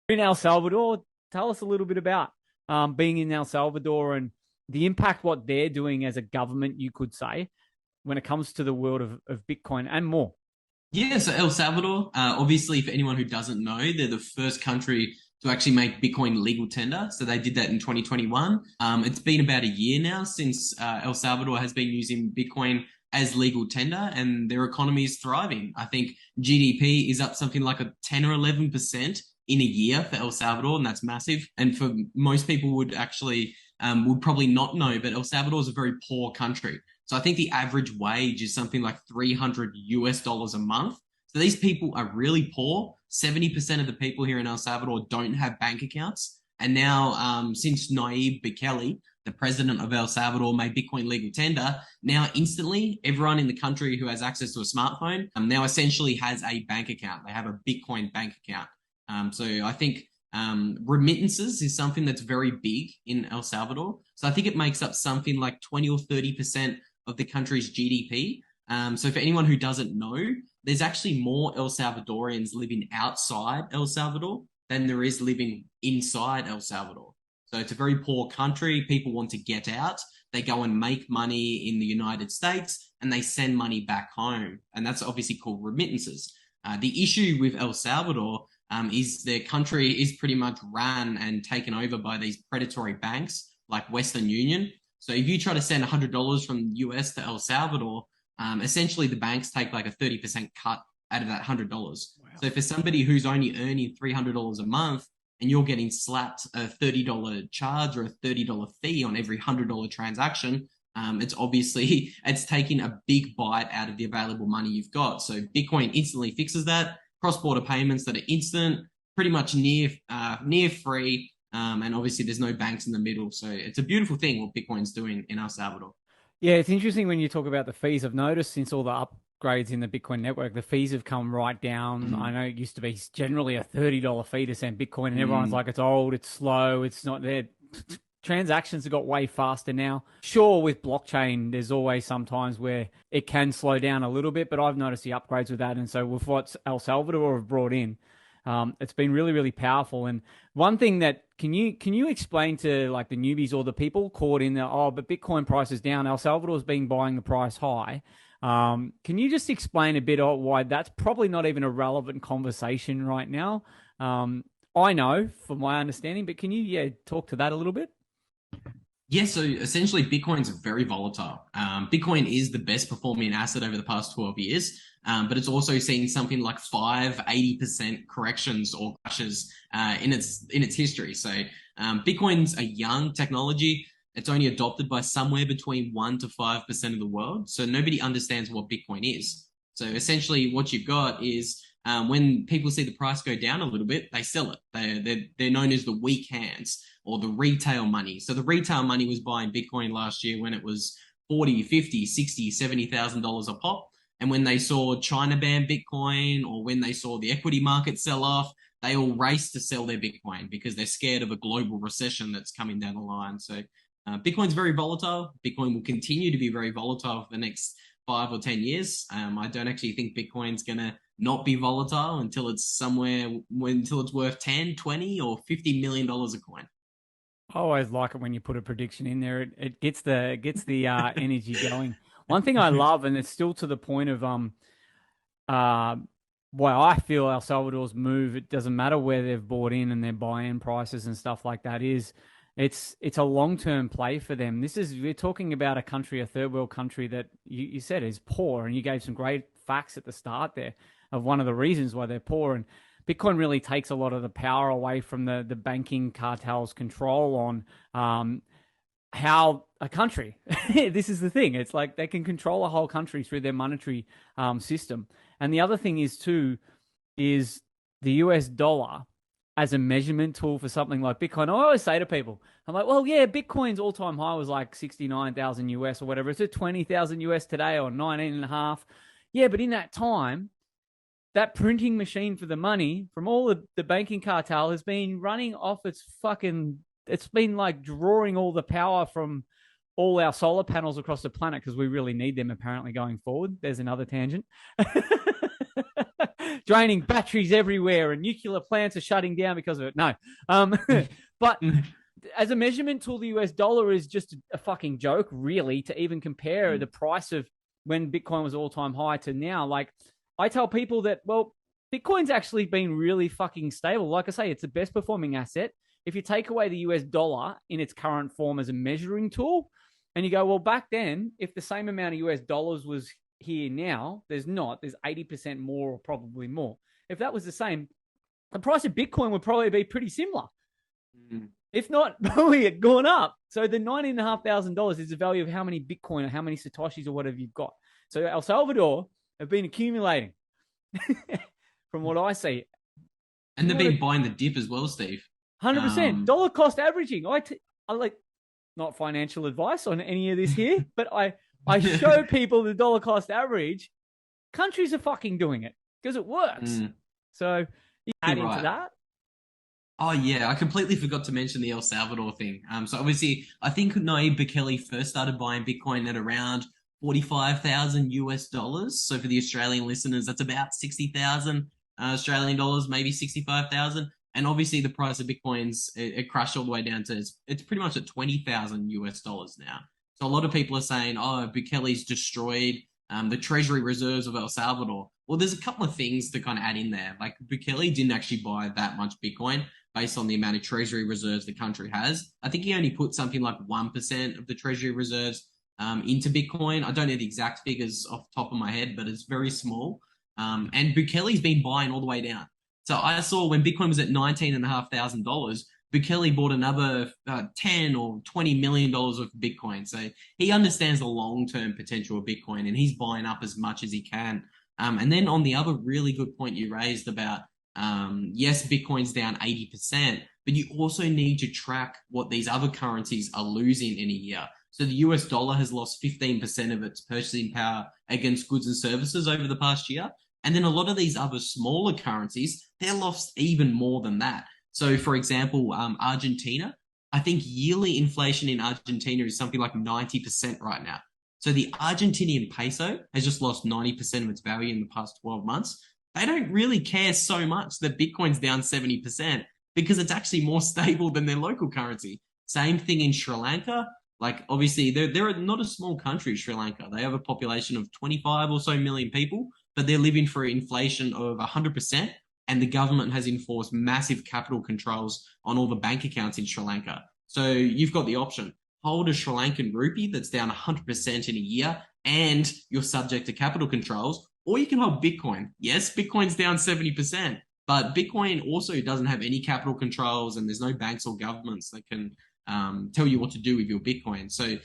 In El Salvador, tell us a little bit about being in El Salvador and the impact what they're doing as a government, you could say, when it comes to the world of Bitcoin and more. Yeah, so El Salvador, obviously, for anyone who doesn't know, they're the first country to actually make Bitcoin legal tender. So they did that in 2021. It's been about a year now since El Salvador has been using Bitcoin as legal tender, and their economy is thriving. I think GDP is up something like a 10 or 11% in a year for El Salvador, and that's massive. And for most people would probably not know, but El Salvador is a very poor country. So I think the average wage is something like 300 US dollars a month. So these people are really poor. 70% of the people here in El Salvador don't have bank accounts. And now, since Nayib Bukele, the president of El Salvador, made Bitcoin legal tender, now instantly everyone in the country who has access to a smartphone now essentially has a bank account. They have a Bitcoin bank account. So I think remittances is something that's very big in El Salvador. So I think it makes up something like 20 or 30% of the country's GDP. So for anyone who doesn't know, there's actually more El Salvadorians living outside El Salvador than there is living inside El Salvador. So it's a very poor country. People want to get out. They go and make money in the United States and they send money back home. And that's obviously called remittances. The issue with El Salvador is their country is pretty much run and taken over by these predatory banks like Western Union. So if you try to send $100 from the US to El Salvador, essentially the banks take like a 30% cut out of that $100. Wow. So for somebody who's only earning $300 a month and you're getting slapped a $30 charge or a $30 fee on every $100 transaction, it's taking a big bite out of the available money you've got. So Bitcoin instantly fixes that. Cross-border payments that are instant, pretty much near free. And obviously there's no banks in the middle. So it's a beautiful thing what Bitcoin's doing in El Salvador. Yeah, it's interesting when you talk about the fees. I've noticed since all the upgrades in the Bitcoin network, the fees have come right down. I know it used to be generally a $30 fee to send Bitcoin, and everyone's Mm. like, it's old, it's slow, it's not there. Transactions have got way faster now. Sure, with blockchain, there's always sometimes where it can slow down a little bit, but I've noticed the upgrades with that. And so with what El Salvador have brought in, it's been really, really powerful. And one thing that can you explain to like the newbies or the people caught in the but Bitcoin price is down. El Salvador's been buying the price high. Can you just explain a bit of why that's probably not even a relevant conversation right now? I know from my understanding, but can you talk to that a little bit? Yeah, so essentially Bitcoin's very volatile. Bitcoin is the best performing asset over the past 12 years, but it's also seen something like 80% corrections or crashes in its history. So Bitcoin's a young technology. It's only adopted by somewhere between 1 to 5% of the world. So nobody understands what Bitcoin is. So essentially what you've got is when people see the price go down a little bit, they sell it. They're known as the weak hands or the retail money. So the retail money was buying Bitcoin last year when it was 40, 50, 60, $70,000 a pop. And when they saw China ban Bitcoin or when they saw the equity market sell off, they all raced to sell their Bitcoin because they're scared of a global recession that's coming down the line. So Bitcoin's very volatile. Bitcoin will continue to be very volatile for the next 5 or 10 years. I don't actually think Bitcoin's going to not be volatile until it's worth 10, 20, or $50 million a coin. I always like it when you put a prediction in there. It gets the energy going. One thing I love, and it's still to the point of uh why I feel El Salvador's move, it doesn't matter where they've bought in and their buy-in prices and stuff like that is it's a long-term play for them. We're talking about a country, a third world country that you said is poor, and you gave some great facts at the start there of one of the reasons why they're poor. And Bitcoin really takes a lot of the power away from the banking cartel's control on how a country. This is the thing. It's like they can control a whole country through their monetary system. And the other thing is too is the US dollar as a measurement tool for something like Bitcoin. I always say to people, I'm like, well, yeah, Bitcoin's all-time high was like 69,000 US or whatever. It's at 20,000 US today or 19 and a half. Yeah, but in that time, that printing machine for the money from all the banking cartel has been running off it's been like drawing all the power from all our solar panels across the planet because we really need them apparently going forward. There's another tangent. draining batteries everywhere, and nuclear plants are shutting down because of it. No, but as a measurement tool, the US dollar is just a fucking joke, really, to even compare the price of when Bitcoin was all-time high to now. Like, I tell people that, well, Bitcoin's actually been really fucking stable. Like I say, it's the best performing asset. If you take away the US dollar in its current form as a measuring tool, and you go, well, back then, if the same amount of US dollars was here now, there's 80% more or probably more. If that was the same, the price of Bitcoin would probably be pretty similar. If not, probably it gone up. So the $19,500 is the value of how many Bitcoin or how many Satoshis or whatever you've got. So El Salvador have been accumulating from what I see. And they've been buying the dip as well, Steve. 100%. Dollar cost averaging. I like, not financial advice on any of this here, but I show people the dollar cost average. Countries are fucking doing it because it works. So you add into that. Oh yeah, I completely forgot to mention the El Salvador thing. So obviously, I think Nayib Bukele first started buying Bitcoin at around 45,000 US dollars. So for the Australian listeners, that's about 60,000 Australian dollars, maybe 65,000. And obviously, the price of Bitcoins it crashed all the way down to it's pretty much at 20,000 US dollars now. So a lot of people are saying, oh, Bukele's destroyed the treasury reserves of El Salvador. Well, there's a couple of things to kind of add in there. Like, Bukele didn't actually buy that much Bitcoin based on the amount of treasury reserves the country has. I think he only put something like 1% of the treasury reserves into Bitcoin. I don't know the exact figures off the top of my head, but it's very small. And Bukele's been buying all the way down. So I saw when Bitcoin was at $19,500, Bukele bought another 10 or $20 million of Bitcoin. So he understands the long-term potential of Bitcoin, and he's buying up as much as he can. And then on the other really good point you raised about, yes, Bitcoin's down 80%, but you also need to track what these other currencies are losing in a year. So the US dollar has lost 15% of its purchasing power against goods and services over the past year. And then a lot of these other smaller currencies, they're lost even more than that. So, for example, Argentina, I think yearly inflation in Argentina is something like 90% right now. So the Argentinian peso has just lost 90% of its value in the past 12 months. They don't really care so much that Bitcoin's down 70% because it's actually more stable than their local currency. Same thing in Sri Lanka. Like, obviously, they're not a small country, Sri Lanka. They have a population of 25 or so million people, but they're living for inflation of 100%. And the government has enforced massive capital controls on all the bank accounts in Sri Lanka. So you've got the option. Hold a Sri Lankan rupee that's down 100% in a year, and you're subject to capital controls, or you can hold Bitcoin. Yes, Bitcoin's down 70%, but Bitcoin also doesn't have any capital controls, and there's no banks or governments that can tell you what to do with your Bitcoin. So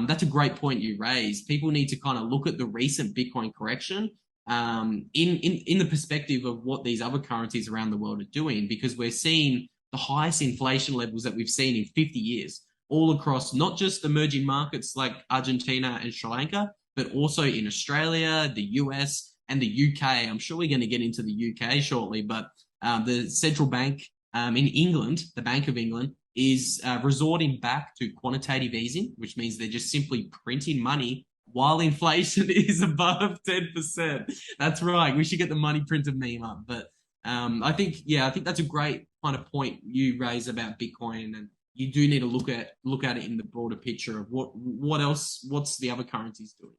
that's a great point you raised. People need to kind of look at the recent Bitcoin correction in the perspective of what these other currencies around the world are doing, because we're seeing the highest inflation levels that we've seen in 50 years, all across not just emerging markets like Argentina and Sri Lanka, but also in Australia, the US, and the UK. I'm sure we're going to get into the UK shortly, but the central bank in England, the Bank of England, is resorting back to quantitative easing, which means they're just simply printing money while inflation is above 10%. That's right. We should get the money printed meme up. But I think that's a great kind of point you raise about Bitcoin, and you do need to look at it in the broader picture of what's the other currencies doing.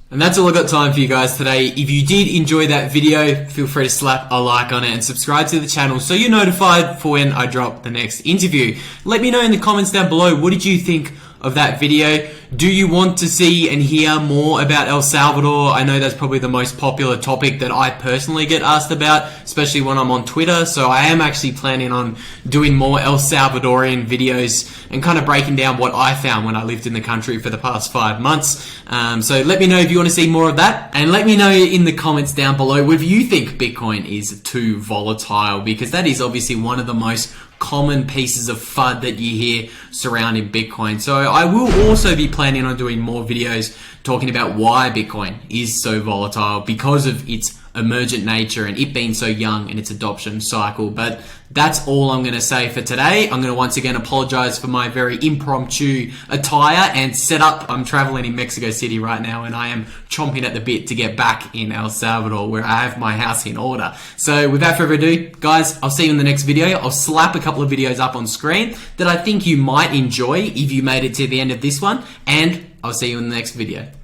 And that's all I got time for you guys today. If you did enjoy that video, feel free to slap a like on it and subscribe to the channel so you're notified for when I drop the next interview. Let me know in the comments down below, what did you think of that video? Do you want to see and hear more about El Salvador? I know that's probably the most popular topic that I personally get asked about, especially when I'm on Twitter. So I am actually planning on doing more El Salvadorian videos and kind of breaking down what I found when I lived in the country for the past 5 months. So let me know if you want to see more of that, and let me know in the comments down below whether you think Bitcoin is too volatile, because that is obviously one of the most common pieces of FUD that you hear surrounding Bitcoin. So I will also be planning on doing more videos talking about why Bitcoin is so volatile, because of its emergent nature and it being so young in its adoption cycle. But that's all I'm going to say for today. I'm going to once again apologize for my very impromptu attire and setup. I'm traveling in Mexico City right now and I am chomping at the bit to get back in El Salvador where I have my house in order. So without further ado, guys, I'll see you in the next video. I'll slap a couple of videos up on screen that I think you might enjoy if you made it to the end of this one, and I'll see you in the next video.